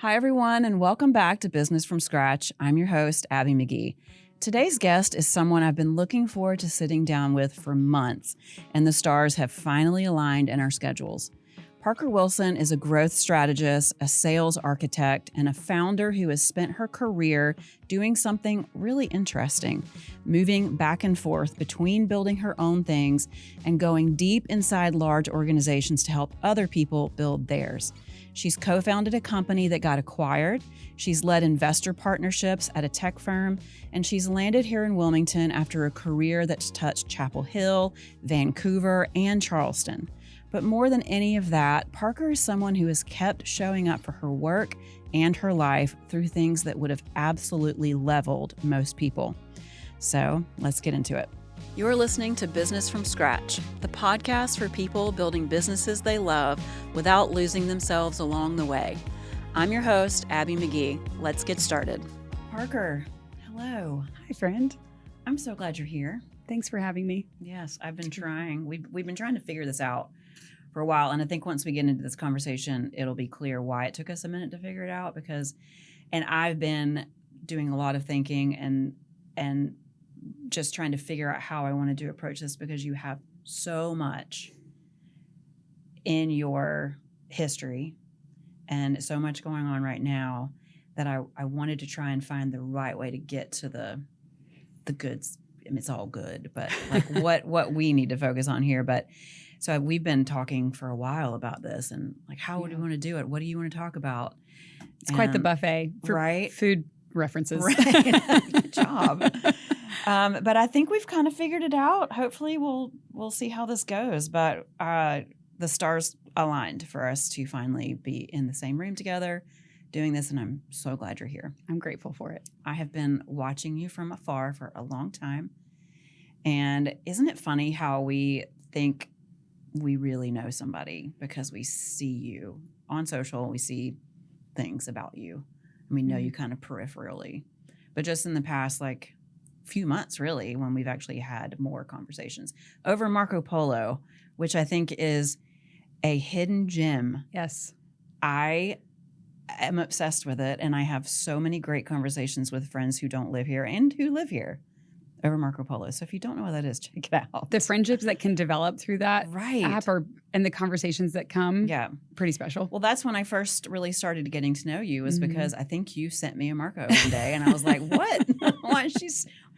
Hi, everyone, and welcome back to Business from Scratch. I'm your host, Abby McGee. Today's guest is someone I've been looking forward to sitting down with for months, and the stars have finally aligned in our schedules. Parker Wilson is a growth strategist, a sales architect, and a founder who has spent her career doing something really interesting, moving back and forth between building her own things and going deep inside large organizations to help other people build theirs. She's co-founded a company that got acquired. She's led investor partnerships at a tech firm, and she's landed here in Wilmington after a career that's touched Chapel Hill, Vancouver, and Charleston. But more than any of that, Parker is someone who has kept showing up for her work and her life through things that would have absolutely leveled most people. So let's get into it. You're listening to Business from Scratch, the podcast for people building businesses they love without losing themselves along the way. I'm your host, Abby McGee. Let's get started. Parker, hello. Hi, friend. I'm so glad you're here. Thanks for having me. Yes, I've been trying. We've been trying to figure this out for a while, and I think once we get into this conversation, it'll be clear why it took us a minute to figure it out. And I've been doing a lot of thinking and just trying to figure out how I wanted to approach this, because you have so much in your history and so much going on right now that I wanted to try and find the right way to get to the goods. I mean, it's all good, but like what we need to focus on here. But so we've been talking for a while about this, and like, how do we want to do it? What do you want to talk about? It's quite the buffet for food references. Right. Good job. But I think we've kind of figured it out. Hopefully we'll see how this goes. But the stars aligned for us to finally be in the same room together doing this, and I'm so glad you're here. I'm grateful for it. I have been watching you from afar for a long time. And isn't it funny how we think we really know somebody because we see you on social, we see things about you, and we know you kind of peripherally. But just in the past, few months, really, when we've actually had more conversations over Marco Polo, which I think is a hidden gem. Yes. I am obsessed with it, and I have so many great conversations with friends who don't live here and who live here over Marco Polo. So if you don't know what that is, check it out. The friendships that can develop through that app and the conversations that come, pretty special. Well, that's when I first really started getting to know you, was because I think you sent me a Marco one day, and I was like, what?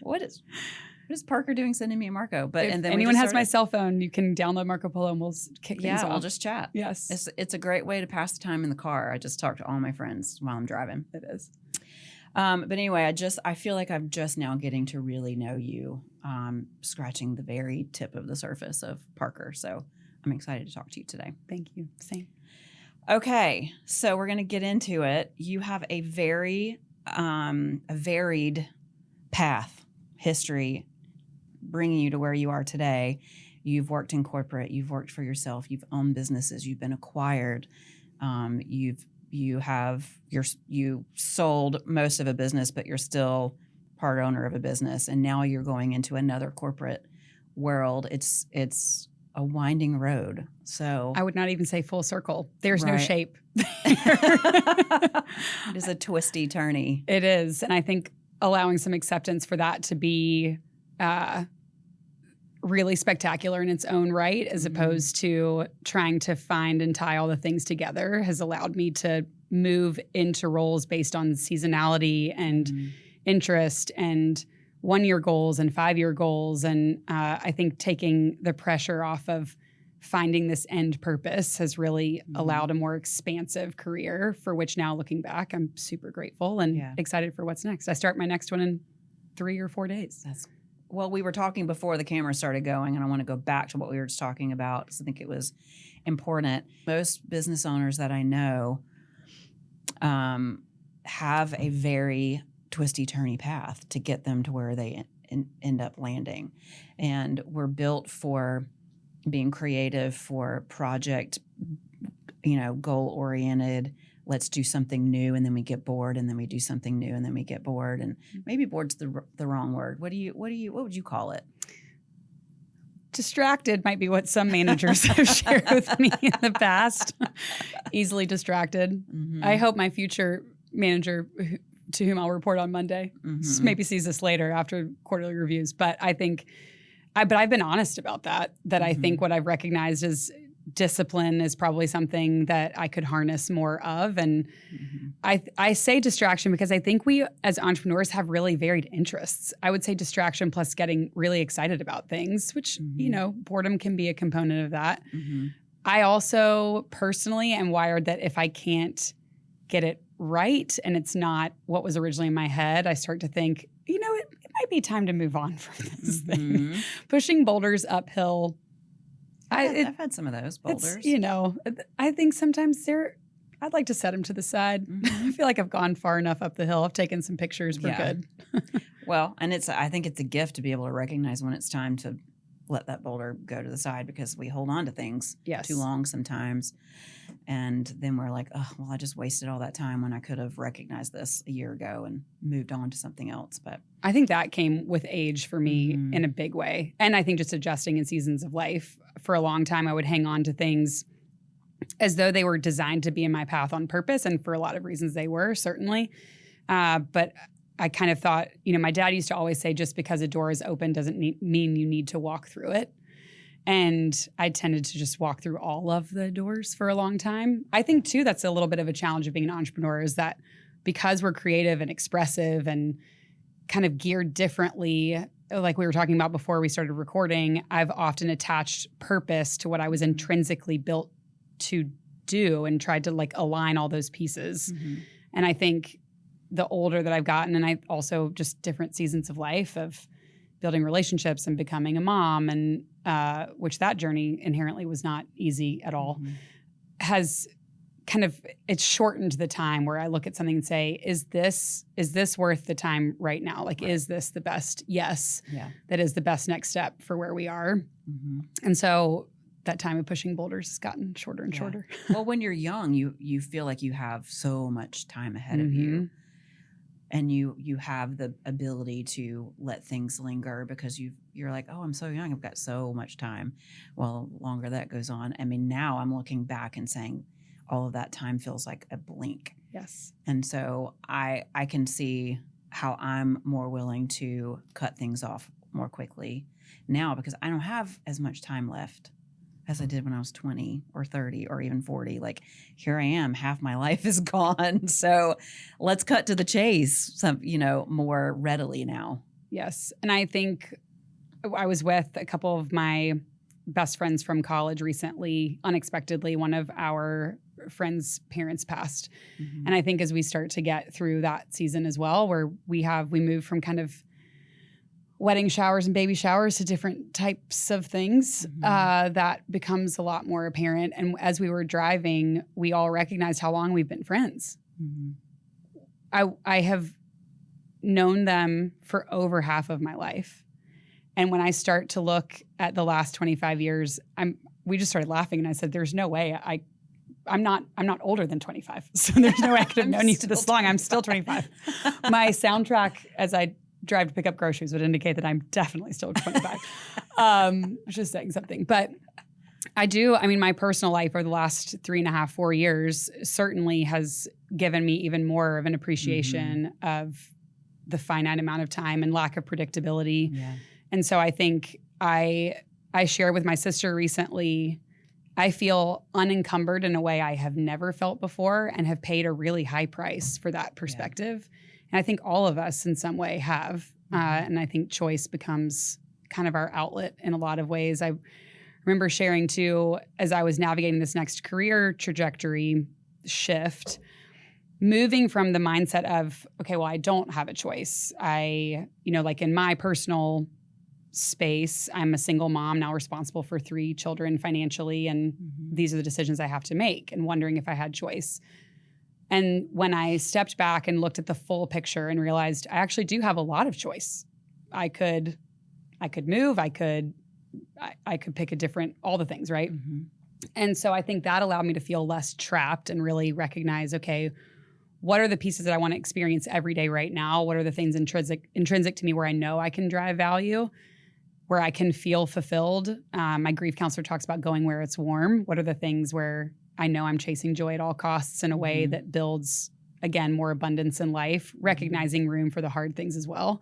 What is Parker doing sending me a Marco? But if and then anyone has my cell phone, you can download Marco Polo and we'll kick things off. We'll just chat. Yes. It's a great way to pass the time in the car. I just talk to all my friends while I'm driving. It is. But anyway, I feel like I'm just now getting to really know you, scratching the very tip of the surface of Parker. So I'm excited to talk to you today. Thank you. Same. Okay, so we're going to get into it. You have a very varied path, history, bringing you to where you are today. You've worked in corporate, you've worked for yourself, you've owned businesses, you've been acquired, you sold most of a business, but you're still part owner of a business, and now you're going into another corporate world. It's a winding road. So I would not even say full circle. There's no shape. It is a twisty turny. It is, and I think allowing some acceptance for that to be really spectacular in its own right, as opposed to trying to find and tie all the things together, has allowed me to move into roles based on seasonality and interest and 1-year goals and 5-year goals. And I think taking the pressure off of finding this end purpose has really allowed a more expansive career, for which now, looking back, I'm super grateful and excited for what's next. I start my next one in 3 or 4 days. Well, we were talking before the camera started going, and I want to go back to what we were just talking about, because I think it was important. Most business owners that I know have a very twisty-turny path to get them to where they end up landing. And we're built for being creative, for project, goal-oriented. Let's do something new, and then we get bored, and then we do something new, and then we get bored. And maybe bored's the wrong word. What would you call it? distracted might be what some managers have shared with me in the past. Easily distracted. I hope my future manager, to whom I'll report on Monday, maybe sees this later after quarterly reviews. But I think, but I've been honest about that I think what I've recognized is discipline is probably something that I could harness more of. And I say distraction because I think we as entrepreneurs have really varied interests. I would say distraction plus getting really excited about things, which, you know, boredom can be a component of that. I also personally am wired that if I can't get it right and it's not what was originally in my head, I start to think, you know, it might be time to move on from this thing. Pushing boulders uphill. I've had some of those boulders. You know, I think sometimes I'd like to set them to the side. I feel like I've gone far enough up the hill. I've taken some pictures. We're good. Well, and I think it's a gift to be able to recognize when it's time to let that boulder go to the side, because we hold on to things too long sometimes. And then we're like, oh, well, I just wasted all that time when I could have recognized this a year ago and moved on to something else. But I think that came with age for me in a big way. And I think just adjusting in seasons of life. For a long time, I would hang on to things as though they were designed to be in my path on purpose. And for a lot of reasons they were, certainly. But I kind of thought, you know, my dad used to always say, just because a door is open doesn't mean you need to walk through it. And I tended to just walk through all of the doors for a long time. I think, too, that's a little bit of a challenge of being an entrepreneur, is that because we're creative and expressive and kind of geared differently, like we were talking about before we started recording, I've often attached purpose to what I was intrinsically built to do and tried to like align all those pieces. And I think the older that I've gotten, and I also just different seasons of life of building relationships and becoming a mom, and which that journey inherently was not easy at all, has kind of, it's shortened the time where I look at something and say, is this worth the time right now? Like, is this the best? Yes. That is the best next step for where we are. And so that time of pushing boulders has gotten shorter and shorter. Well, when you're young, you feel like you have so much time ahead of you. And you have the ability to let things linger because you're like, oh, I'm so young, I've got so much time. Well, the longer that goes on, I mean, now I'm looking back and saying all of that time feels like a blink. Yes. And so I can see how I'm more willing to cut things off more quickly now because I don't have as much time left as I did when I was 20 or 30 or even 40. Like, here I am, half my life is gone. So let's cut to the chase, more readily now. Yes. And I think I was with a couple of my best friends from college recently. Unexpectedly, one of our friends' parents passed. And I think as we start to get through that season as well, where we moved from kind of wedding showers and baby showers to different types of things, that becomes a lot more apparent. And as we were driving, we all recognized how long we've been friends. I have known them for over half of my life. And when I start to look at the last 25 years, we just started laughing and I said, there's no way I'm not older than 25. So there's no way I could have known you for this long. I'm still 25. My soundtrack as I drive to pick up groceries would indicate that I'm definitely still 25. Just saying something. But my personal life over the last 3.5, 4 years certainly has given me even more of an appreciation of the finite amount of time and lack of predictability. Yeah. And so I think I shared with my sister recently, I feel unencumbered in a way I have never felt before and have paid a really high price for that perspective. Yeah. And I think all of us in some way have. And I think choice becomes kind of our outlet in a lot of ways. I remember sharing too, as I was navigating this next career trajectory shift, moving from the mindset of, okay, well, I don't have a choice. Like in my personal space, I'm a single mom now responsible for 3 children financially. And these are the decisions I have to make, and wondering if I had choice. And when I stepped back and looked at the full picture and realized I actually do have a lot of choice. I could move, I could pick a different, all the things, right? And so I think that allowed me to feel less trapped and really recognize, okay, what are the pieces that I want to experience every day right now? What are the things intrinsic to me where I know I can drive value? where I can feel fulfilled. My grief counselor talks about going where it's warm. What are the things where I know I'm chasing joy at all costs in a way that builds, again, more abundance in life, recognizing room for the hard things as well.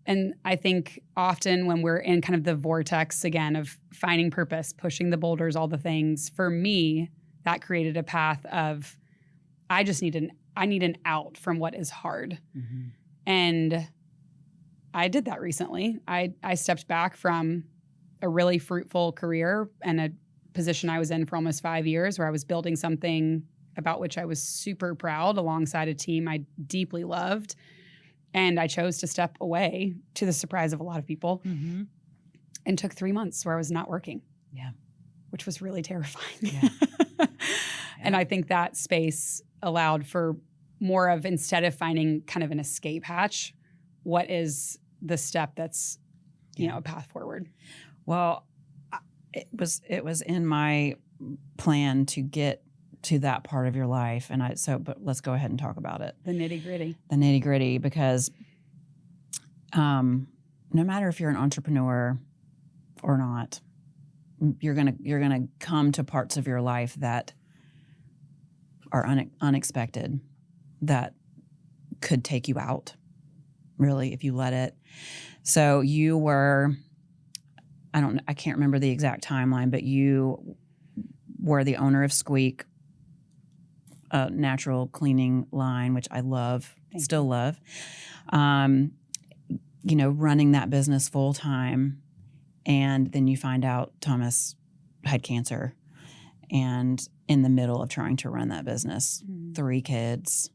And I think often when we're in kind of the vortex, again, of finding purpose, pushing the boulders, all the things, for me, that created a path of, I need an out from what is hard. And I did that recently. I stepped back from a really fruitful career and a position I was in for almost 5 years, where I was building something about which I was super proud alongside a team I deeply loved. And I chose to step away, to the surprise of a lot of people, and took 3 months where I was not working. Yeah. Which was really terrifying. Yeah. And I think that space allowed for more of, instead of finding kind of an escape hatch, what is the step that's, you know, a path forward? Well, it was in my plan to get to that part of your life, and but let's go ahead and talk about it. The nitty gritty. The nitty gritty, because no matter if you're an entrepreneur or not, you're gonna come to parts of your life that are unexpected, that could take you out, really, if you let it. So you were, I can't remember the exact timeline, but you were the owner of Squeak, a natural cleaning line, which I love, still love. You know, running that business full time, and then you find out Thomas had cancer, and in the middle of trying to run that business, 3 kids.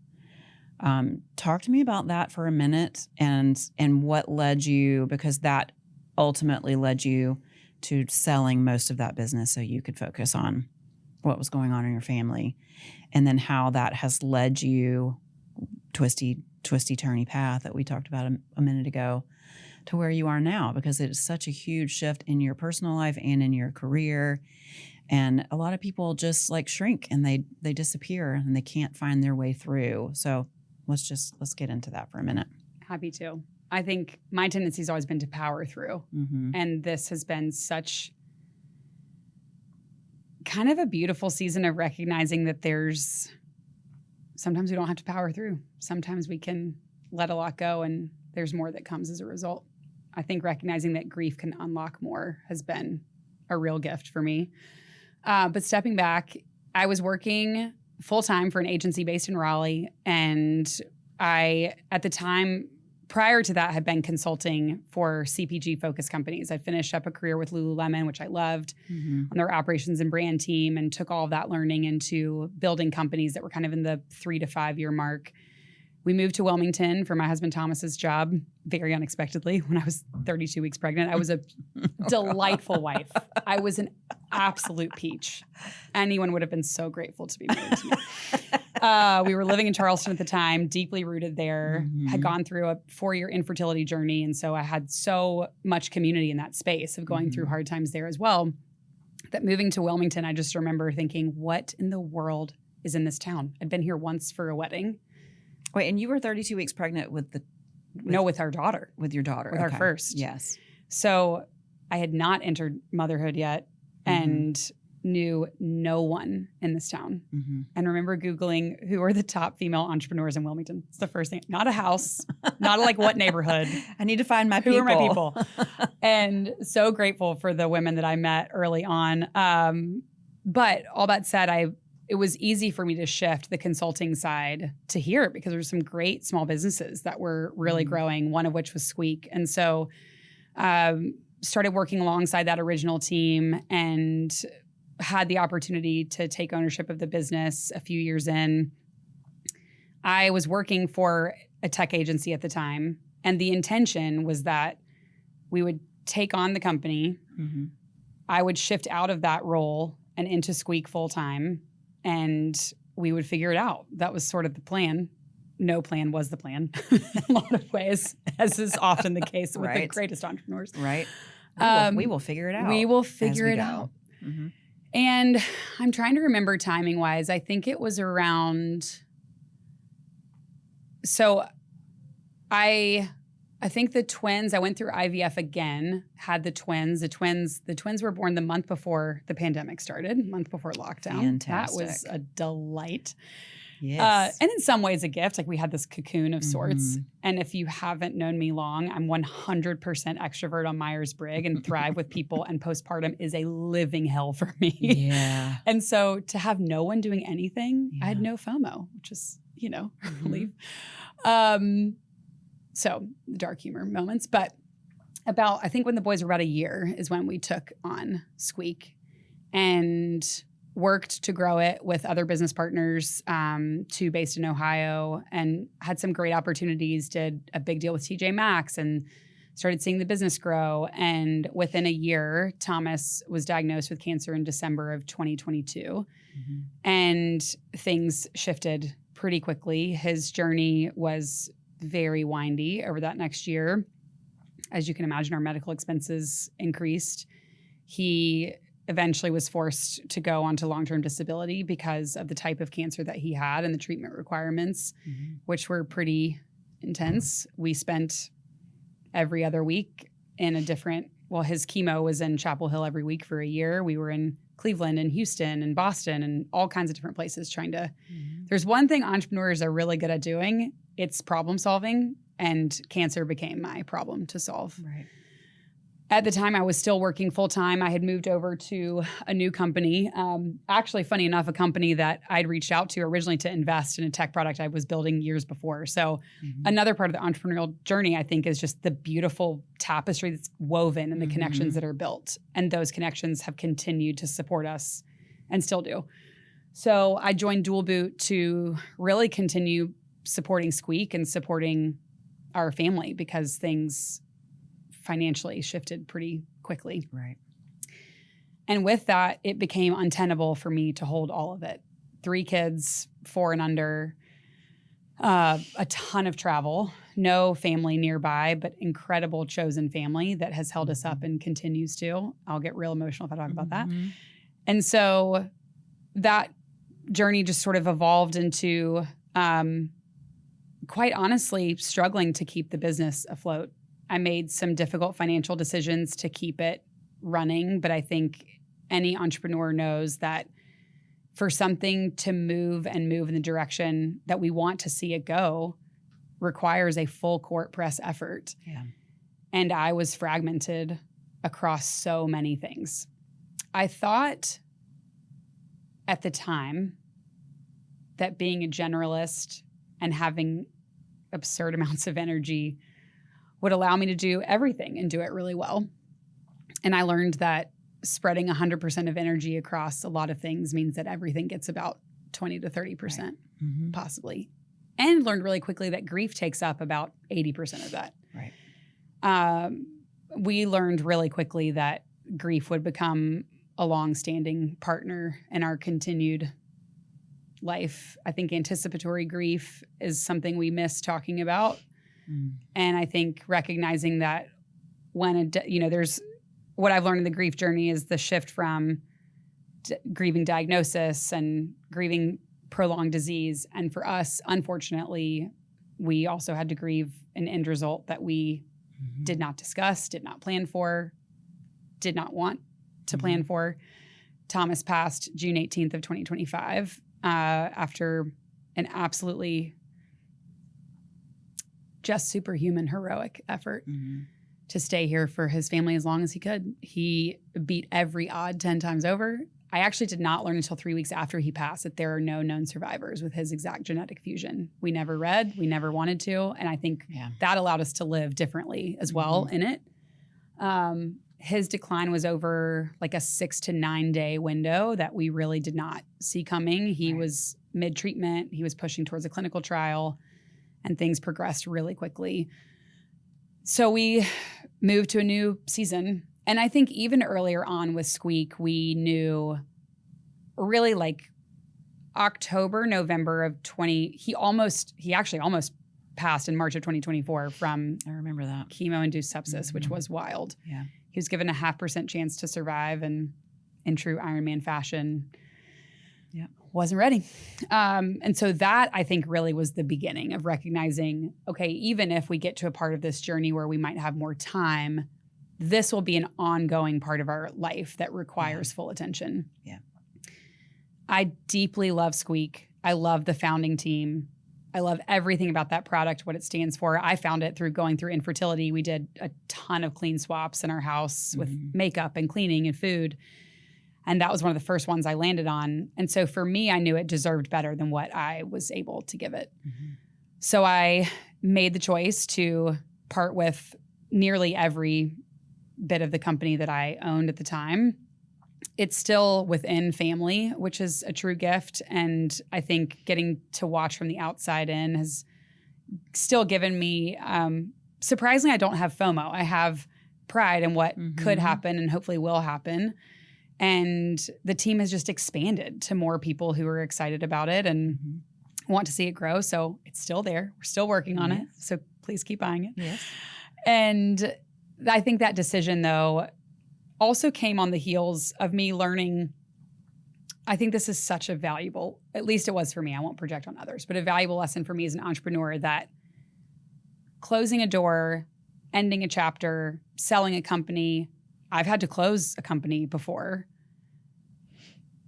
Talk to me about that for a minute, and what led you, because that ultimately led you to selling most of that business so you could focus on what was going on in your family, and then how that has led you, twisty turny path that we talked about a minute ago, to where you are now, because it is such a huge shift in your personal life and in your career. And a lot of people just like shrink and they disappear and they can't find their way through. So let's get into that for a minute. Happy to. I think my tendency has always been to power through. And this has been such kind of a beautiful season of recognizing that sometimes we don't have to power through. Sometimes we can let a lot go, and there's more that comes as a result. I think recognizing that grief can unlock more has been a real gift for me. But stepping back, I was working full-time for an agency based in Raleigh, and I, at the time, prior to that, had been consulting for CPG-focused companies. I finished up a career with Lululemon, which I loved, on their operations and brand team, and took all of that learning into building companies that were kind of in the 3 to 5 year mark. We moved to Wilmington for my husband Thomas's job, very unexpectedly, when I was 32 weeks pregnant. I was a delightful wife. I was an absolute peach. Anyone would have been so grateful to be married to me. We were living in Charleston at the time, deeply rooted there, had gone through a 4-year infertility journey. And so I had so much community in that space of going through hard times there as well, that moving to Wilmington, I just remember thinking, what in the world is in this town? I'd been here once for a wedding. Wait, and you were 32 weeks pregnant with our daughter. With your daughter. With our first. Yes. So I had not entered motherhood yet and knew no one in this town. And remember Googling who are the top female entrepreneurs in Wilmington. It's the first thing. Not a house, not like what neighborhood. I need to find my people. Who are my people? And so grateful for the women that I met early on. But all that said, it was easy for me to shift the consulting side to here, because there were some great small businesses that were really growing, one of which was Squeak. And so started working alongside that original team and had the opportunity to take ownership of the business a few years in. I was working for a tech agency at the time, and the intention was that we would take on the company. I would shift out of that role and into Squeak full-time, and we would figure it out. That was sort of the plan. No plan was the plan in a lot of ways, as is often the case with the greatest entrepreneurs. Right. We will figure it out. We will figure it out. And I'm trying to remember timing-wise. I think it was around... So I I think the twins, I went through IVF again, had the twins. The twins were born the month before the pandemic started, month before lockdown. Fantastic. That was a delight. Yes. And in some ways a gift. Like we had this cocoon of sorts. And if you haven't known me long, I'm 100% extrovert on Myers-Briggs and thrive with people. And postpartum is a living hell for me. Yeah. And so to have no one doing anything, I had no FOMO, which is, a relief. So dark humor moments. But I think when the boys were about a year is when we took on Squeak and worked to grow it with other business partners, two based in Ohio, and had some great opportunities, did a big deal with TJ Maxx and started seeing the business grow. And within a year, Thomas was diagnosed with cancer in December of 2022. And things shifted pretty quickly. His journey was very windy over that next year. As you can imagine, our medical expenses increased. He eventually was forced to go onto long-term disability because of the type of cancer that he had and the treatment requirements, which were pretty intense. We spent every other week in a different, his chemo was in Chapel Hill every week for a year. We were in Cleveland and Houston and Boston and all kinds of different places trying to, there's one thing entrepreneurs are really good at doing, it's problem solving, and cancer became my problem to solve. Right. At the time, I was still working full-time. I had moved over to a new company. Actually, funny enough, a company that I'd reached out to originally to invest in a tech product I was building years before. So another part of the entrepreneurial journey, I think, is just the beautiful tapestry that's woven and the connections that are built. And those connections have continued to support us and still do. So I joined Dual Boot to really continue supporting Squeak and supporting our family because things financially shifted pretty quickly. Right. And with that, it became untenable for me to hold all of it. 3 kids, 4 and under, a ton of travel, no family nearby, but incredible chosen family that has held us up and continues to. I'll get real emotional if I talk about that. And so that journey just sort of evolved into, quite honestly, struggling to keep the business afloat. I made some difficult financial decisions to keep it running, but I think any entrepreneur knows that for something to move in the direction that we want to see it go requires a full court press effort. Yeah. And I was fragmented across so many things. I thought at the time that being a generalist and having absurd amounts of energy would allow me to do everything and do it really well. And I learned that spreading 100% of energy across a lot of things means that everything gets about 20 to 30%, possibly. And learned really quickly that grief takes up about 80% of that. Right. We learned really quickly that grief would become a long-standing partner in our continued life. I think anticipatory grief is something we miss talking about. And I think recognizing that when there's what I've learned in the grief journey is the shift from grieving diagnosis and grieving prolonged disease. And for us, unfortunately, we also had to grieve an end result that we did not discuss, did not plan for, did not want to plan for. Thomas passed June 18th of 2025 after an absolutely just superhuman, heroic effort to stay here for his family as long as he could. He beat every odd 10 times over. I actually did not learn until 3 weeks after he passed that there are no known survivors with his exact genetic fusion. We never read, we never wanted to. And I think that allowed us to live differently as well in it. His decline was over like a 6 to 9 day window that we really did not see coming. He was mid-treatment. He was pushing towards a clinical trial. And things progressed really quickly. So we moved to a new season. And I think even earlier on with Squeak, we knew really like October, November of he actually almost passed in March of 2024 from I remember that chemo-induced sepsis, which was wild. Yeah. He was given a 0.5% chance to survive, and in true Iron Man fashion, wasn't ready. And so that, I think, really was the beginning of recognizing, okay, even if we get to a part of this journey where we might have more time, this will be an ongoing part of our life that requires full attention. Yeah. I deeply love Squeak. I love the founding team. I love everything about that product, what it stands for. I found it through going through infertility. We did a ton of clean swaps in our house with makeup and cleaning and food. And that was one of the first ones I landed on. And so for me, I knew it deserved better than what I was able to give it. So I made the choice to part with nearly every bit of the company that I owned at the time. It's still within family, which is a true gift. And I think getting to watch from the outside in has still given me, surprisingly, I don't have FOMO. I have pride in what could happen and hopefully will happen. And the team has just expanded to more people who are excited about it and want to see it grow. So it's still there. We're still working on it. So please keep buying it. Yes. And I think that decision, though, also came on the heels of me learning, I think this is such a valuable, at least it was for me, I won't project on others, but a valuable lesson for me as an entrepreneur, that closing a door, ending a chapter, selling a company, I've had to close a company before.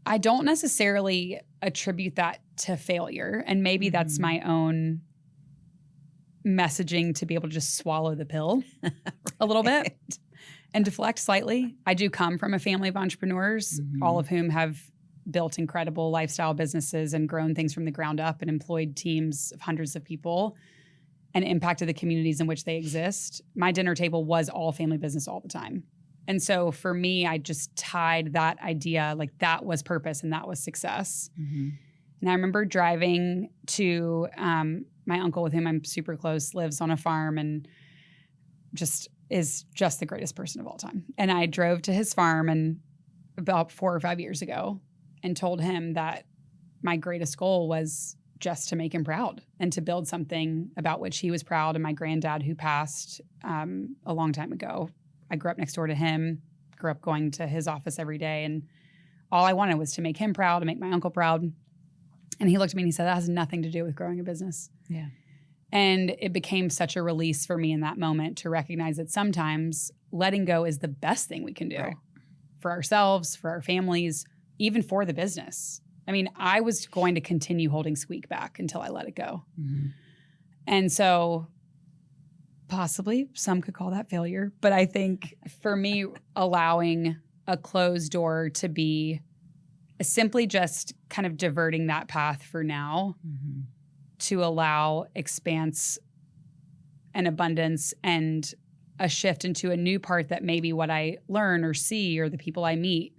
I don't necessarily attribute that to failure. And maybe that's my own messaging to be able to just swallow the pill a little bit and deflect slightly. I do come from a family of entrepreneurs, all of whom have built incredible lifestyle businesses and grown things from the ground up and employed teams of hundreds of people and impacted the communities in which they exist. My dinner table was all family business all the time. And so for me, I just tied that idea, like that was purpose and that was success. And I remember driving to my uncle, with whom I'm super close, lives on a farm and is just the greatest person of all time. And I drove to his farm and about 4 or 5 years ago and told him that my greatest goal was just to make him proud and to build something about which he was proud. And my granddad, who passed a long time ago, I grew up next door to him, grew up going to his office every day. And all I wanted was to make him proud, to make my uncle proud. And he looked at me and he said, that has nothing to do with growing a business. Yeah. And it became such a release for me in that moment to recognize that sometimes letting go is the best thing we can do for ourselves, for our families, even for the business. I mean, I was going to continue holding Squeak back until I let it go. And so possibly some could call that failure. But I think for me, allowing a closed door to be simply just kind of diverting that path for now to allow expanse and abundance and a shift into a new part that maybe what I learn or see or the people I meet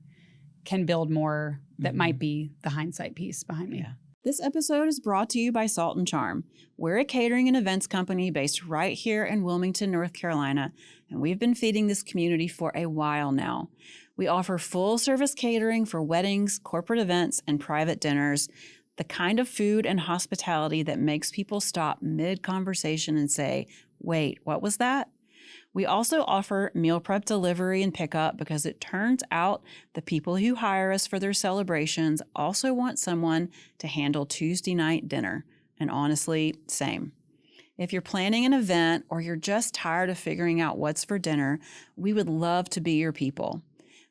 can build more that might be the hindsight piece behind me. Yeah. This episode is brought to you by Salt and Charm. We're a catering and events company based right here in Wilmington, North Carolina, and we've been feeding this community for a while now. We offer full-service catering for weddings, corporate events, and private dinners, the kind of food and hospitality that makes people stop mid-conversation and say, wait, what was that? We also offer meal prep delivery and pickup because it turns out the people who hire us for their celebrations also want someone to handle Tuesday night dinner. And honestly, same. If you're planning an event or you're just tired of figuring out what's for dinner, we would love to be your people.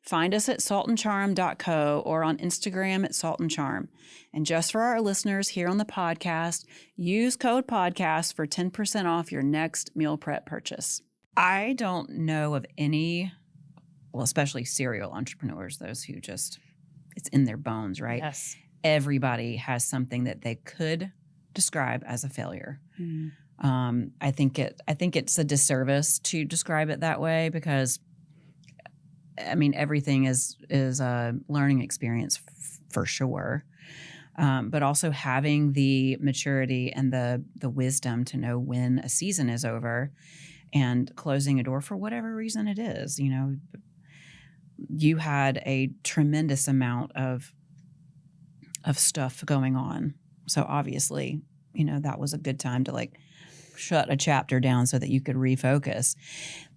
Find us at saltandcharm.co or on Instagram at saltandcharm. And just for our listeners here on the podcast, use code podcast for 10% off your next meal prep purchase. I don't know of any, well, especially serial entrepreneurs, those who just, it's in their bones, right? Yes. Everybody has something that they could describe as a failure. I think it's a disservice to describe it that way because, I mean, everything is a learning experience for sure. But also having the maturity and the wisdom to know when a season is over and closing a door for whatever reason it is. You know, you had a tremendous amount of stuff going on. So obviously, you know, that was a good time to like shut a chapter down so that you could refocus.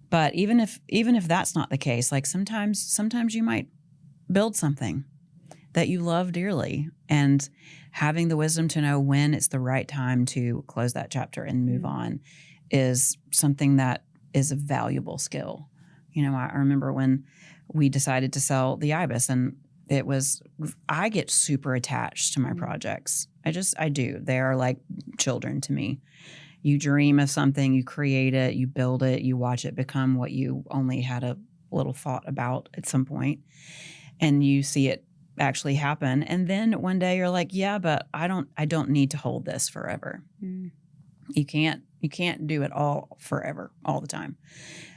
But even if that's not the case, like sometimes you might build something that you love dearly, and having the wisdom to know when it's the right time to close that chapter and move on is something that is a valuable skill. You know, I remember when we decided to sell the Ibis, and I get super attached to my projects. I do. They are like children to me. You dream of something, you create it, you build it, you watch it become what you only had a little thought about at some point, and you see it actually happen. And then one day you're like, yeah, but I don't need to hold this forever. You can't do it all forever, all the time.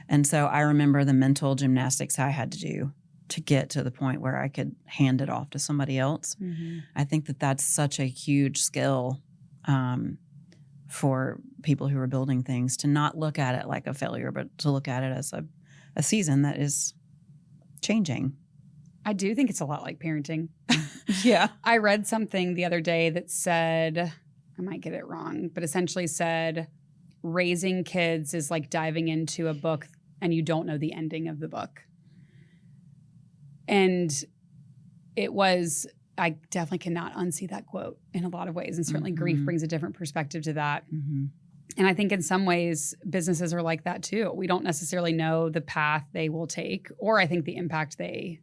And so I remember the mental gymnastics I had to do to get to the point where I could hand it off to somebody else. I think that that's such a huge skill for people who are building things, to not look at it like a failure, but to look at it as a season that is changing. I do think it's a lot like parenting. Yeah. I read something the other day that said, I might get it wrong, but essentially said, raising kids is like diving into a book and you don't know the ending of the book. And I definitely cannot unsee that quote in a lot of ways. And certainly grief brings a different perspective to that. And I think in some ways, businesses are like that too. We don't necessarily know the path they will take, or I think the impact they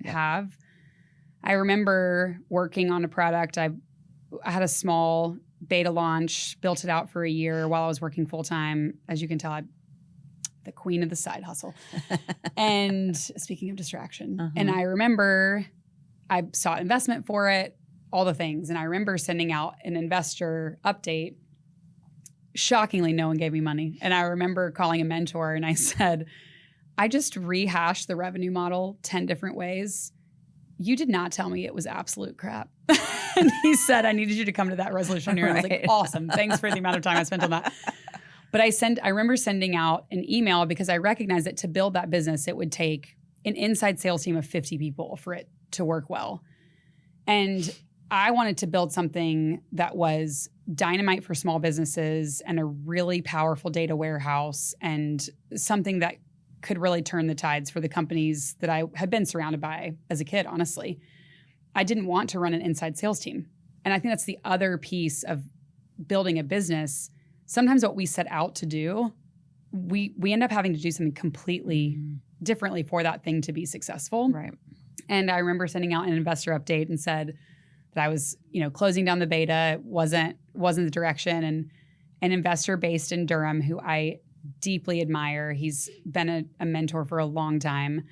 have. I remember working on a product. I had a small beta launch, built it out for a year while I was working full time. As you can tell, I'm the queen of the side hustle. And speaking of distraction, and I remember I sought investment for it, all the things. And I remember sending out an investor update. Shockingly, no one gave me money. And I remember calling a mentor and I said, I just rehashed the revenue model 10 different ways. You did not tell me it was absolute crap. And he said, I needed you to come to that resolution here. And I was like, awesome. Thanks for the amount of time I spent on that. But I remember sending out an email because I recognized that to build that business, it would take an inside sales team of 50 people for it to work well. And I wanted to build something that was dynamite for small businesses and a really powerful data warehouse, and something that could really turn the tides for the companies that I had been surrounded by as a kid, honestly. I didn't want to run an inside sales team. And I think that's the other piece of building a business. Sometimes what we set out to do, we end up having to do something completely differently for that thing to be successful. Right. And I remember sending out an investor update and said that I was, closing down the beta. It wasn't the direction. And an investor based in Durham who I deeply admire. He's been a mentor for a long time.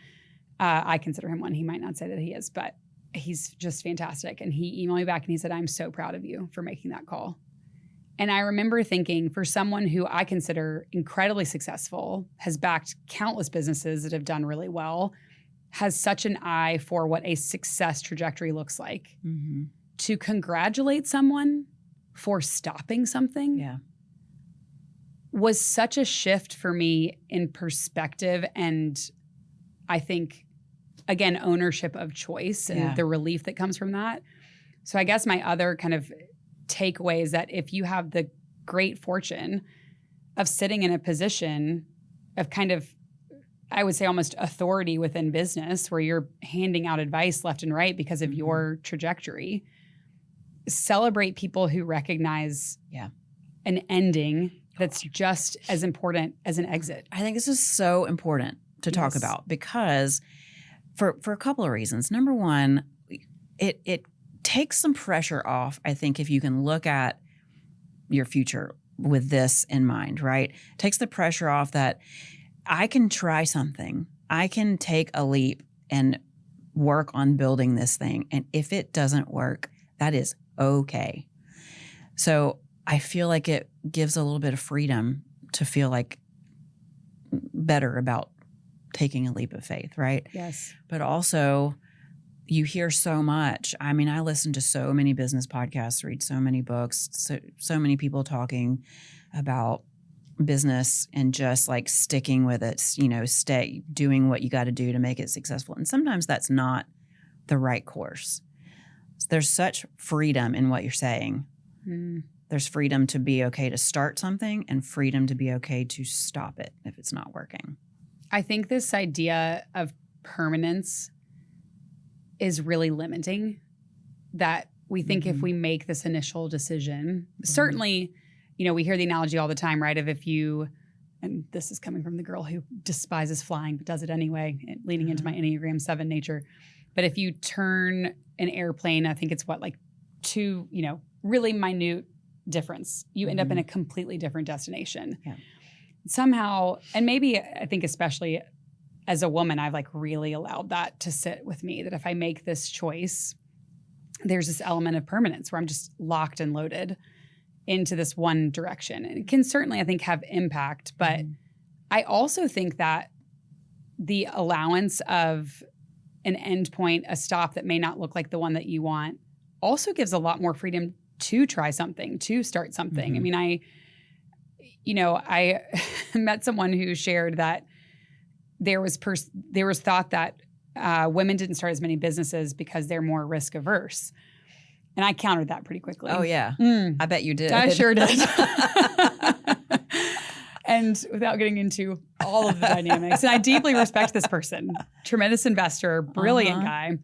I consider him one. He might not say that he is, but he's just fantastic. And he emailed me back and he said, I'm so proud of you for making that call. And I remember thinking, for someone who I consider incredibly successful, has backed countless businesses that have done really well, has such an eye for what a success trajectory looks like, to congratulate someone for stopping something was such a shift for me in perspective. And I think, again, ownership of choice and the relief that comes from that. So I guess my other kind of takeaway is that if you have the great fortune of sitting in a position of kind of, I would say almost authority within business, where you're handing out advice left and right because of your trajectory, celebrate people who recognize an ending that's just as important as an exit. I think this is so important to talk about, because for a couple of reasons. Number one, it takes some pressure off, I think, if you can look at your future with this in mind, right? It takes the pressure off that I can try something. I can take a leap and work on building this thing. And if it doesn't work, that is okay. So I feel like it gives a little bit of freedom to feel like better about taking a leap of faith, right? Yes. But also, you hear so much. I mean, I listen to so many business podcasts, read so many books, so many people talking about business and just like sticking with it, stay doing what you got to do to make it successful. And sometimes that's not the right course. There's such freedom in what you're saying. There's freedom to be okay to start something and freedom to be okay to stop it if it's not working. I think this idea of permanence is really limiting that we think if we make this initial decision, certainly, we hear the analogy all the time, right? Of if you, and this is coming from the girl who despises flying, but does it anyway, leaning into my Enneagram 7 nature. But if you turn an airplane, I think it's like two, really minute difference, you end up in a completely different destination. Yeah. Somehow, and maybe I think especially as a woman, I've really allowed that to sit with me, that if I make this choice, there's this element of permanence where I'm just locked and loaded into this one direction. And it can certainly, I think, have impact. But I also think that the allowance of an endpoint, a stop that may not look like the one that you want, also gives a lot more freedom to try something, to start something. I mean, I met someone who shared that there was thought that women didn't start as many businesses because they're more risk averse. And I countered that pretty quickly. Oh, yeah. I bet you did. I sure did. And without getting into all of the dynamics, and I deeply respect this person, tremendous investor, brilliant guy,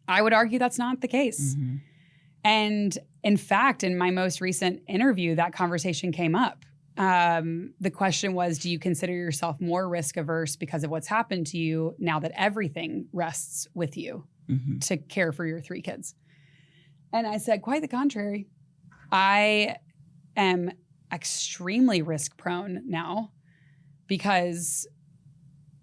I would argue that's not the case. And in fact, in my most recent interview, that conversation came up. The question was, do you consider yourself more risk averse because of what's happened to you now that everything rests with you to care for your 3 kids? And I said, quite the contrary. I am extremely risk prone now because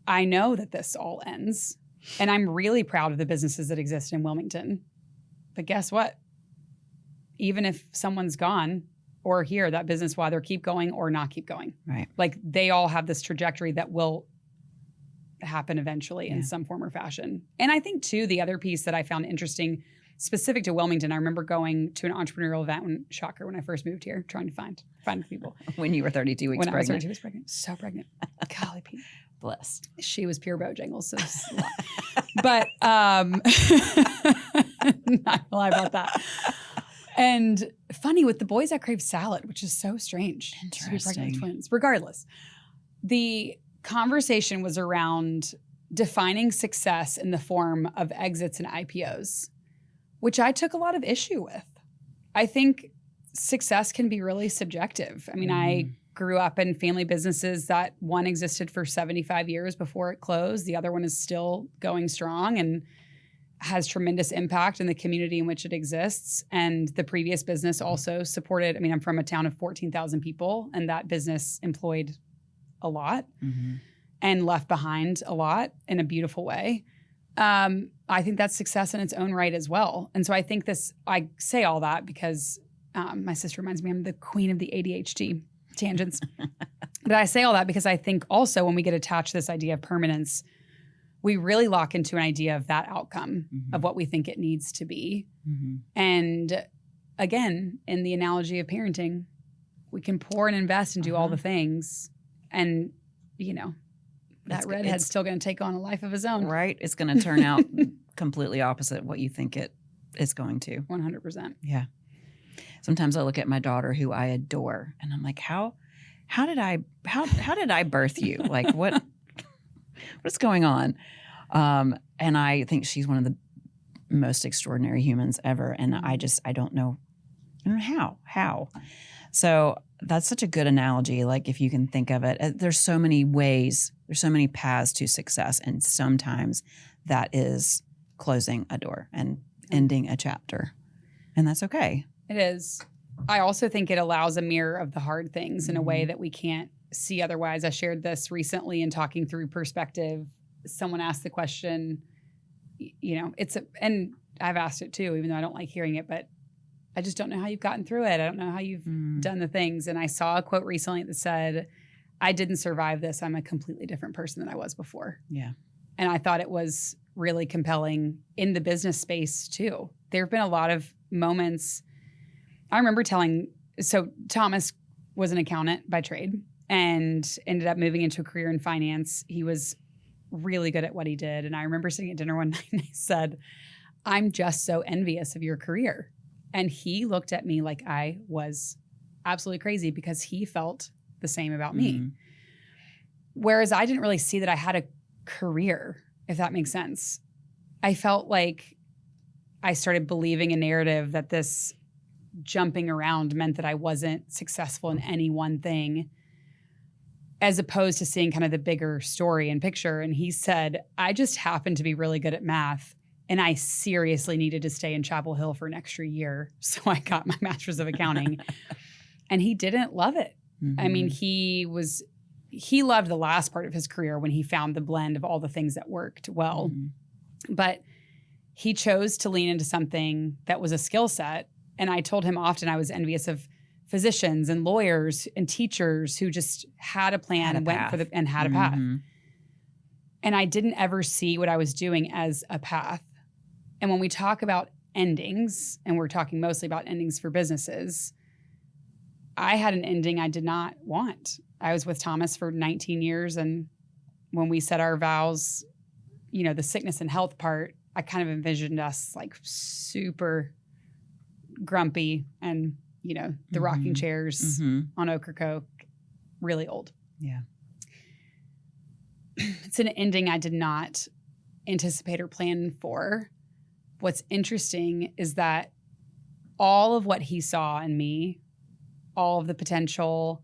I know that this all ends. And I'm really proud of the businesses that exist in Wilmington. But guess what? Even if someone's gone or here, that business will either keep going or not keep going. Right. They all have this trajectory that will happen eventually in some form or fashion. And I think too, the other piece that I found interesting specific to Wilmington, I remember going to an entrepreneurial event when I first moved here, trying to find people. When you were 32 weeks pregnant. When I was 32 weeks pregnant. So pregnant. Golly, Pete. Bless. She was pure Bojangles, so but not gonna lie about that. And funny, with the boys, I crave salad, which is so strange. Interesting. To be pregnant with twins. Regardless, the conversation was around defining success in the form of exits and IPOs, which I took a lot of issue with. I think success can be really subjective. I mean, I grew up in family businesses that one existed for 75 years before it closed. The other one is still going strong and has tremendous impact in the community in which it exists. And the previous business also supported, I'm from a town of 14,000 people, and that business employed a lot and left behind a lot in a beautiful way. I think that's success in its own right as well. And so I think I say all that because my sister reminds me I'm the queen of the ADHD tangents. But I say all that because I think also when we get attached to this idea of permanence, we really lock into an idea of that outcome of what we think it needs to be. And again, in the analogy of parenting, we can pour and invest and do all the things. And, that redhead's still going to take on a life of his own. Right. It's going to turn out completely opposite what you think it is going to. 100%. Yeah. Sometimes I look at my daughter who I adore and I'm like, how did I birth you? Like what's going on? And I think she's one of the most extraordinary humans ever. And I don't know how. So that's such a good analogy. Like if you can think of it, there's so many ways, there's so many paths to success. And sometimes that is closing a door and ending a chapter. And that's okay. It is. I also think it allows a mirror of the hard things in a way that we can't see otherwise. I shared this recently in talking through perspective. Someone asked the question, and I've asked it too, even though I don't like hearing it, but I just don't know how you've gotten through it. I don't know how you've done the things. And I saw a quote recently that said, I didn't survive this. I'm a completely different person than I was before. Yeah. And I thought it was really compelling in the business space too. There have been a lot of moments. I remember Thomas was an accountant by trade and ended up moving into a career in finance. He was really good at what he did. And I remember sitting at dinner one night and I said, I'm just so envious of your career. And he looked at me like I was absolutely crazy because he felt the same about me. Whereas I didn't really see that I had a career, if that makes sense. I felt like I started believing a narrative that this jumping around meant that I wasn't successful in any one thing, as opposed to seeing kind of the bigger story and picture. And he said, I just happened to be really good at math, and I seriously needed to stay in Chapel Hill for an extra year. So I got my master's of accounting. And he didn't love it. Mm-hmm. I mean, he loved the last part of his career when he found the blend of all the things that worked well. Mm-hmm. But he chose to lean into something that was a skill set. And I told him often I was envious of physicians and lawyers and teachers who just had a plan and went for and had a path. And I didn't ever see what I was doing as a path. And when we talk about endings, and we're talking mostly about endings for businesses, I had an ending I did not want. I was with Thomas for 19 years. And when we said our vows, you know, the sickness and health part, I kind of envisioned us like super grumpy and, you know, the rocking chairs on Ocracoke, really old. Yeah. It's an ending I did not anticipate or plan for. What's interesting is that all of what he saw in me, all of the potential,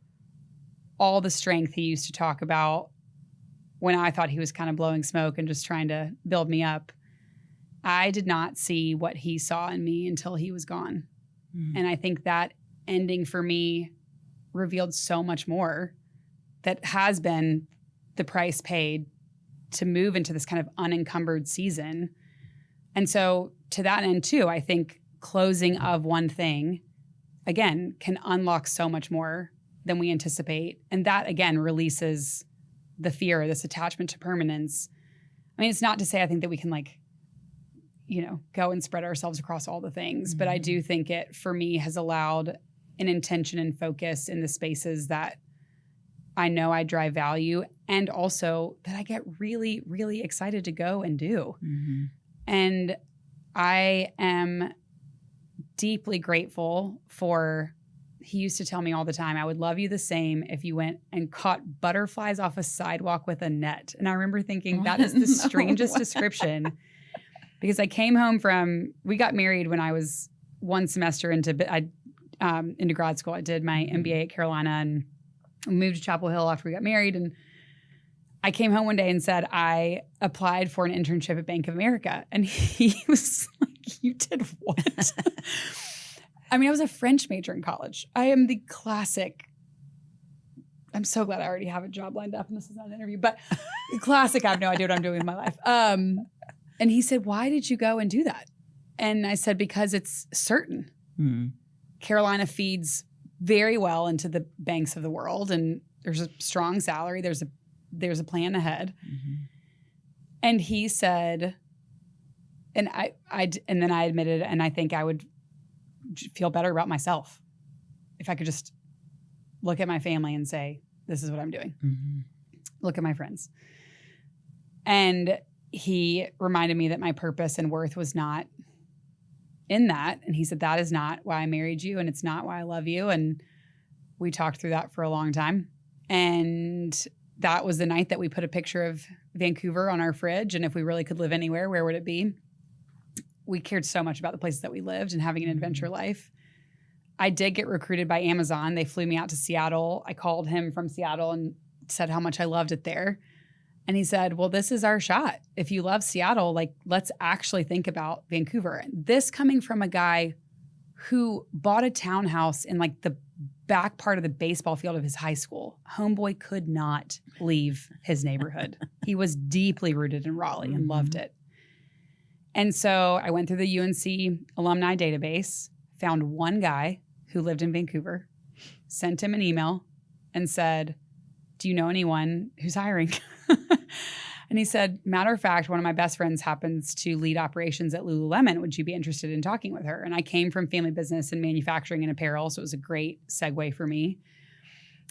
all the strength he used to talk about when I thought he was kind of blowing smoke and just trying to build me up, I did not see what he saw in me until he was gone. And I think that ending for me revealed so much more that has been the price paid to move into this kind of unencumbered season. And so to that end too, I think closing of one thing, again, can unlock so much more than we anticipate. And that, again, releases the fear, this attachment to permanence. I mean, it's not to say I think that we can like, you know, go and spread ourselves across all the things. But I do think it, for me, has allowed an intention and focus in the spaces that I know I drive value, and also that I get really, really excited to go and do. And I am deeply grateful for, he used to tell me all the time, I would love you the same if you went and caught butterflies off a sidewalk with a net. And I remember thinking, that is the strangest description. Because I came home we got married when I was one semester into grad school. I did my MBA at Carolina and moved to Chapel Hill after we got married. And I came home one day and said, I applied for an internship at Bank of America. And he was like, you did what? I mean, I was a French major in college. I am the classic. I'm so glad I already have a job lined up and this is not an interview, but classic, I have no idea what I'm doing with my life. And he said, why did you go and do that? And I said, because it's certain. Carolina feeds very well into the banks of the world, and there's a strong salary. There's a plan ahead. And he said, and then I admitted, and I think I would feel better about myself if I could just look at my family and say, this is what I'm doing. Look at my friends. And he reminded me that my purpose and worth was not in that. And he said, that is not why I married you, and it's not why I love you. And we talked through that for a long time. And that was the night that we put a picture of Vancouver on our fridge. And if we really could live anywhere, where would it be? We cared so much about the places that we lived and having an adventure life. I did get recruited by Amazon. They flew me out to Seattle. I called him from Seattle and said how much I loved it there. And he said, well, this is our shot. If you love Seattle, like, let's actually think about Vancouver. And this coming from a guy who bought a townhouse in like the back part of the baseball field of his high school. Homeboy could not leave his neighborhood. He was deeply rooted in Raleigh and loved it. And so I went through the UNC alumni database, found one guy who lived in Vancouver, sent him an email and said, do you know anyone who's hiring? And he said, matter of fact, one of my best friends happens to lead operations at Lululemon. Would you be interested in talking with her? And I came from family business and manufacturing and apparel, so it was a great segue for me.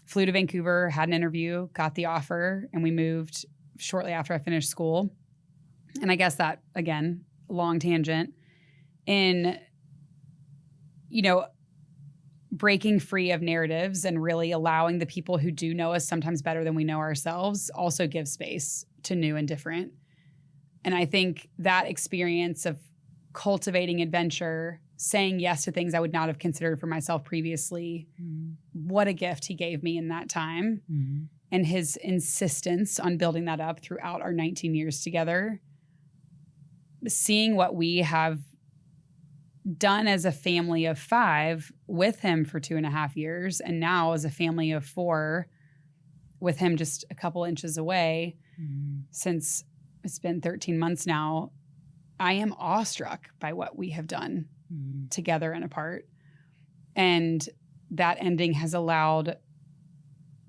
Flew to Vancouver, had an interview, got the offer, and we moved shortly after I finished school. And I guess that, again, long tangent, in, you know, breaking free of narratives and really allowing the people who do know us sometimes better than we know ourselves also give space to new and different. And I think that experience of cultivating adventure, saying yes to things I would not have considered for myself previously. What a gift he gave me in that time. And his insistence on building that up throughout our 19 years together. Seeing what we have done as a family of 5 with him for 2.5 years, and now as a family of 4 with him just a couple inches away, since it's been 13 months now, I am awestruck by what we have done together and apart. And that ending has allowed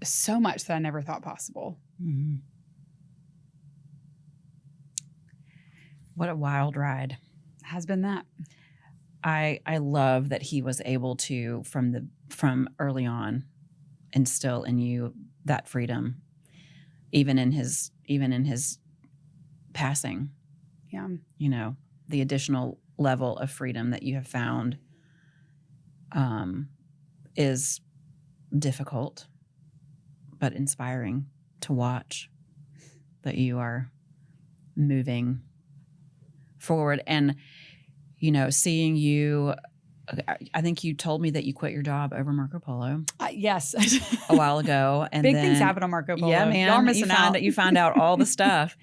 so much that I never thought possible. What a wild ride. Has been that. I love that he was able to, from early on, instill in you that freedom, even in his passing. Yeah. You know, the additional level of freedom that you have found is difficult, but inspiring to watch, that you are moving forward. And, you know, seeing you, I think you told me that you quit your job over Marco Polo. Yes. A while ago. And big then, things happen on Marco Polo. Yeah, man. Y'all are missing out. You found out all the stuff.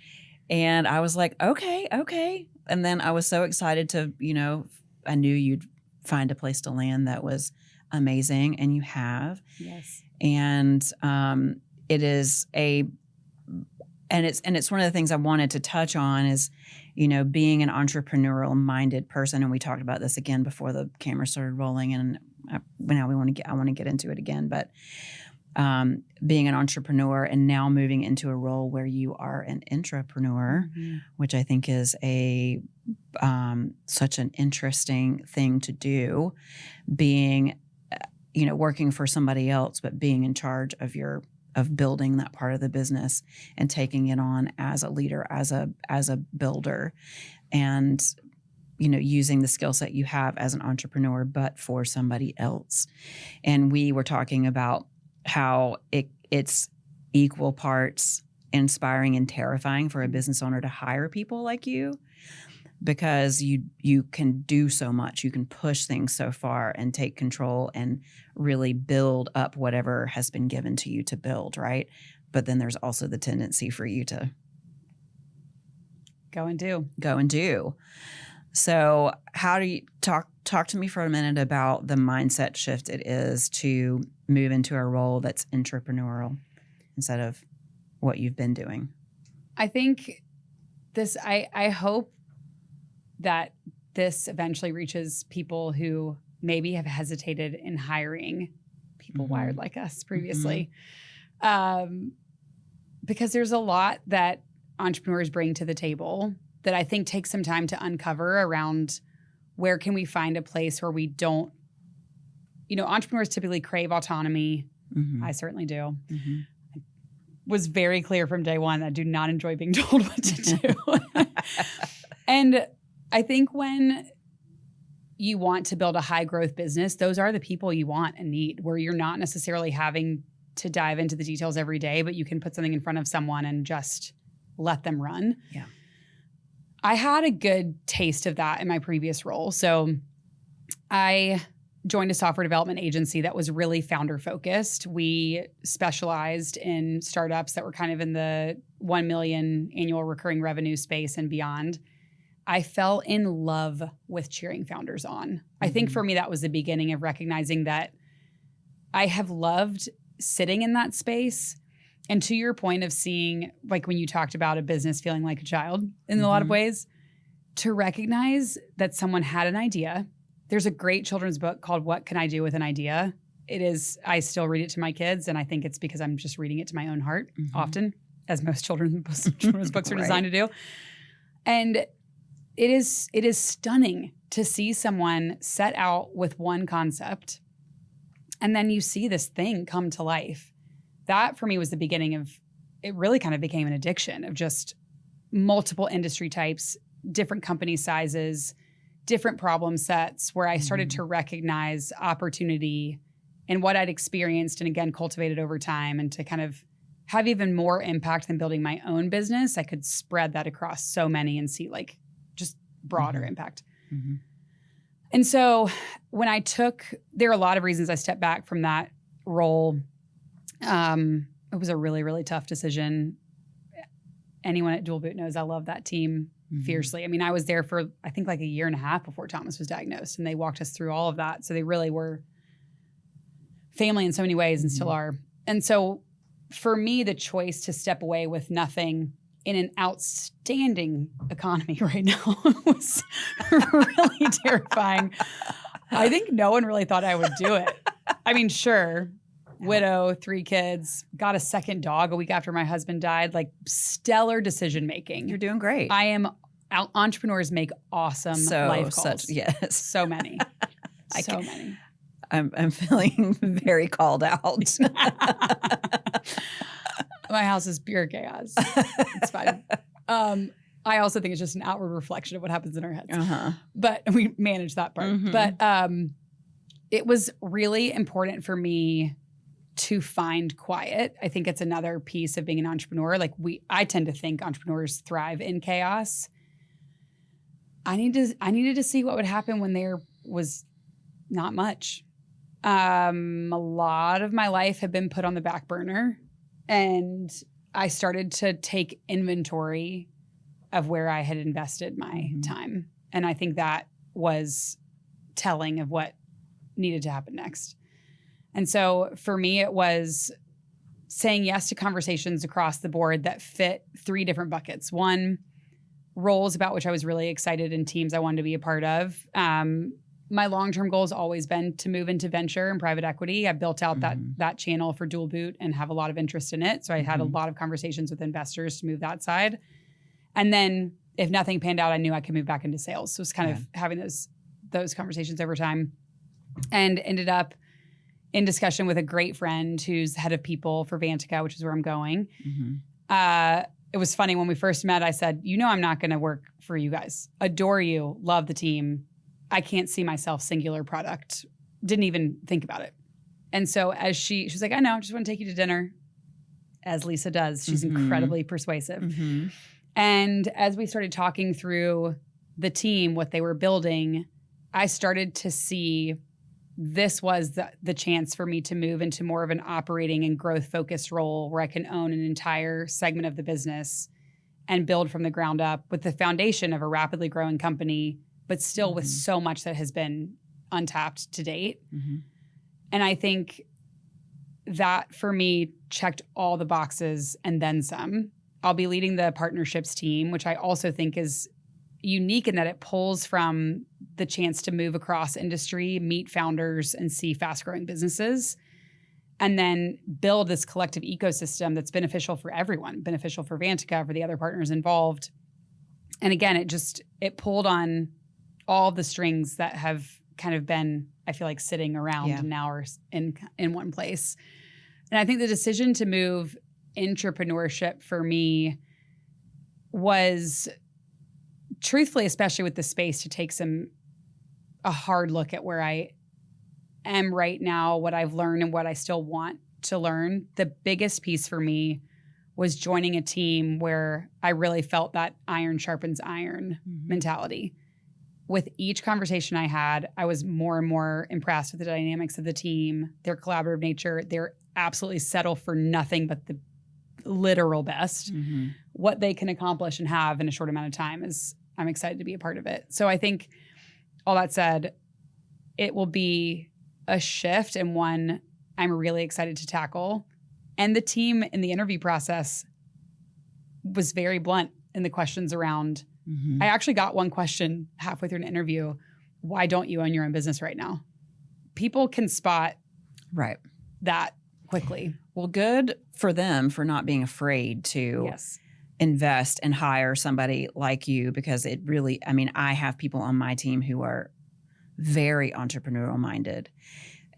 And I was like, okay. And then I was so excited to, you know, I knew you'd find a place to land that was amazing. And you have. Yes. And it's one of the things I wanted to touch on is, you know, being an entrepreneurial minded person. And we talked about this again before the camera started rolling, and now I want to get into it again, but being an entrepreneur and now moving into a role where you are an intrapreneur, which I think is such an interesting thing to do, being, you know, working for somebody else, but being in charge of building that part of the business and taking it on as a leader, as a builder, and, you know, using the skill set you have as an entrepreneur, but for somebody else. And we were talking about how it's equal parts inspiring and terrifying for a business owner to hire people like you, because you can do so much. You can push things so far and take control and really build up whatever has been given to you to build, right? But then there's also the tendency for you to go and do. So how do you talk to me for a minute about the mindset shift it is to move into a role that's entrepreneurial instead of what you've been doing? I think I hope that this eventually reaches people who maybe have hesitated in hiring people wired like us previously. Because there's a lot that entrepreneurs bring to the table that I think takes some time to uncover around where can we find a place where we don't, you know, entrepreneurs typically crave autonomy. I certainly do. I was very clear from day one that I do not enjoy being told what to do. And I think when you want to build a high growth business, those are the people you want and need, where you're not necessarily having to dive into the details every day, but you can put something in front of someone and just let them run. Yeah. I had a good taste of that in my previous role. So I joined a software development agency that was really founder focused. We specialized in startups that were kind of in the 1 million annual recurring revenue space and beyond. I fell in love with cheering founders on. I think for me, that was the beginning of recognizing that I have loved sitting in that space. And to your point of seeing, like when you talked about a business feeling like a child in a lot of ways, to recognize that someone had an idea. There's a great children's book called What Can I Do with an Idea? It is, I still read it to my kids, and I think it's because I'm just reading it to my own heart often, as most children's books are designed to do. And it is stunning to see someone set out with one concept, and then you see this thing come to life. That for me was the beginning of, it really kind of became an addiction of just multiple industry types, different company sizes, different problem sets, where I started to recognize opportunity in what I'd experienced and again, cultivated over time, and to kind of have even more impact than building my own business. I could spread that across so many and see like just broader impact. Mhm. And so when there are a lot of reasons I stepped back from that role. It was a really, really tough decision. Anyone at Dual Boot knows I love that team fiercely. I mean, I was there for, I think, like a year and a half before Thomas was diagnosed, and they walked us through all of that. So they really were family in so many ways and still are. And so for me, the choice to step away with nothing in an outstanding economy right now was really terrifying. I think no one really thought I would do it. I mean, sure, widow, 3 kids, got a second dog a week after my husband died, like stellar decision making. You're doing great. Entrepreneurs make awesome life calls. Yes. So many. So many. I'm feeling very called out. My house is pure chaos. It's fine. I also think it's just an outward reflection of what happens in our heads. But we manage that part. But it was really important for me to find quiet. I think it's another piece of being an entrepreneur. Like I tend to think entrepreneurs thrive in chaos. I needed to see what would happen when there was not much. A lot of my life had been put on the back burner, and I started to take inventory of where I had invested my time. And I think that was telling of what needed to happen next. And so for me, it was saying yes to conversations across the board that fit 3 different buckets. One, roles about which I was really excited and teams I wanted to be a part of. My long-term goal has always been to move into venture and private equity. I built out that channel for Dual Boot and have a lot of interest in it. So I had a lot of conversations with investors to move that side. And then if nothing panned out, I knew I could move back into sales. So it's kind of having those conversations over time, and ended up in discussion with a great friend who's head of people for Vantica, which is where I'm going. It was funny when we first met, I said, I'm not going to work for you guys. Adore you. Love the team. I can't see myself singular product. Didn't even think about it. And so as she's like, I know, just want to take you to dinner. As Lisa does. She's incredibly persuasive. And as we started talking through the team, what they were building, I started to see this was the chance for me to move into more of an operating and growth-focused role where I can own an entire segment of the business and build from the ground up with the foundation of a rapidly growing company, but still with so much that has been untapped to date. And I think that for me checked all the boxes and then some. I'll be leading the partnerships team, which I also think is unique in that it pulls from the chance to move across industry, meet founders, and see fast-growing businesses, and then build this collective ecosystem that's beneficial for everyone, beneficial for Vantica, for the other partners involved. And again, it pulled on all the strings that have kind of been, I feel like, sitting around and now are in one place. And I think the decision to move entrepreneurship for me was, truthfully, especially with the space, to take a hard look at where I am right now, what I've learned and what I still want to learn. The biggest piece for me was joining a team where I really felt that iron sharpens iron mentality. With each conversation I had, I was more and more impressed with the dynamics of the team, their collaborative nature. They're absolutely settle for nothing but the literal best. What they can accomplish and have in a short amount of time I'm excited to be a part of it. So I think, all that said, it will be a shift and one I'm really excited to tackle. And the team in the interview process was very blunt in the questions around. I actually got one question halfway through an interview: why don't you own your own business right now? People can spot that quickly. Well, good for them for not being afraid to invest and hire somebody like you, because it really, I have people on my team who are very entrepreneurial minded,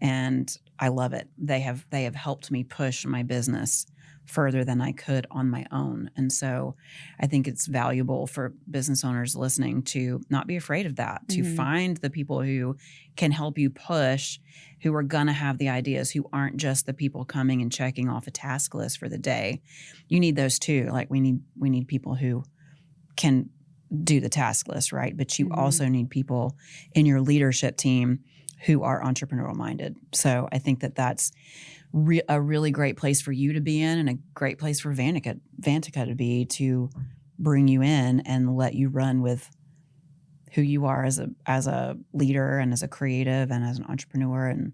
and I love it. They have helped me push my business further than I could on my own. And so I think it's valuable for business owners listening to not be afraid of that, to find the people who can help you push, who are going to have the ideas, who aren't just the people coming and checking off a task list for the day. You need those too. Like we need people who can do the task list, right? But you also need people in your leadership team who are entrepreneurial minded. So I think that that's a really great place for you to be in, and a great place for Vantica to be, to bring you in and let you run with who you are as a leader and as a creative and as an entrepreneur. And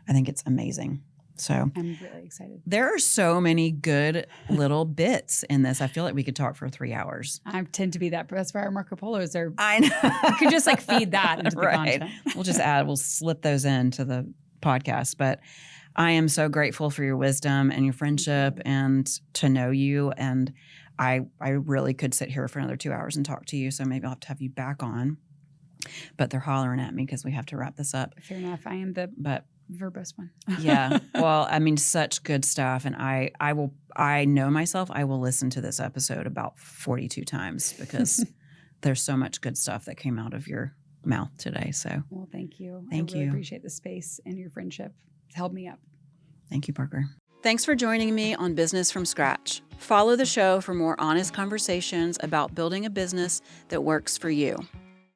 I think it's amazing. So I'm really excited. There are so many good little bits in this. I feel like we could talk for 3 hours. I tend to be that. That's why our Marco Polos are. I know. You could just like feed that into the content. We'll slip those into the podcast. But I am so grateful for your wisdom and your friendship and to know you. And I really could sit here for another 2 hours and talk to you. So maybe I'll have to have you back on. But they're hollering at me because we have to wrap this up. Fair enough. I am the verbose one. Yeah. Well, I mean, such good stuff. And I know myself, I will listen to this episode about 42 times because there's so much good stuff that came out of your mouth today. So well, thank you. Thank I really you. appreciate the space and your friendship. It's held me up. Thank you, Parker. Thanks for joining me on Business from Scratch. Follow the show for more honest conversations about building a business that works for you.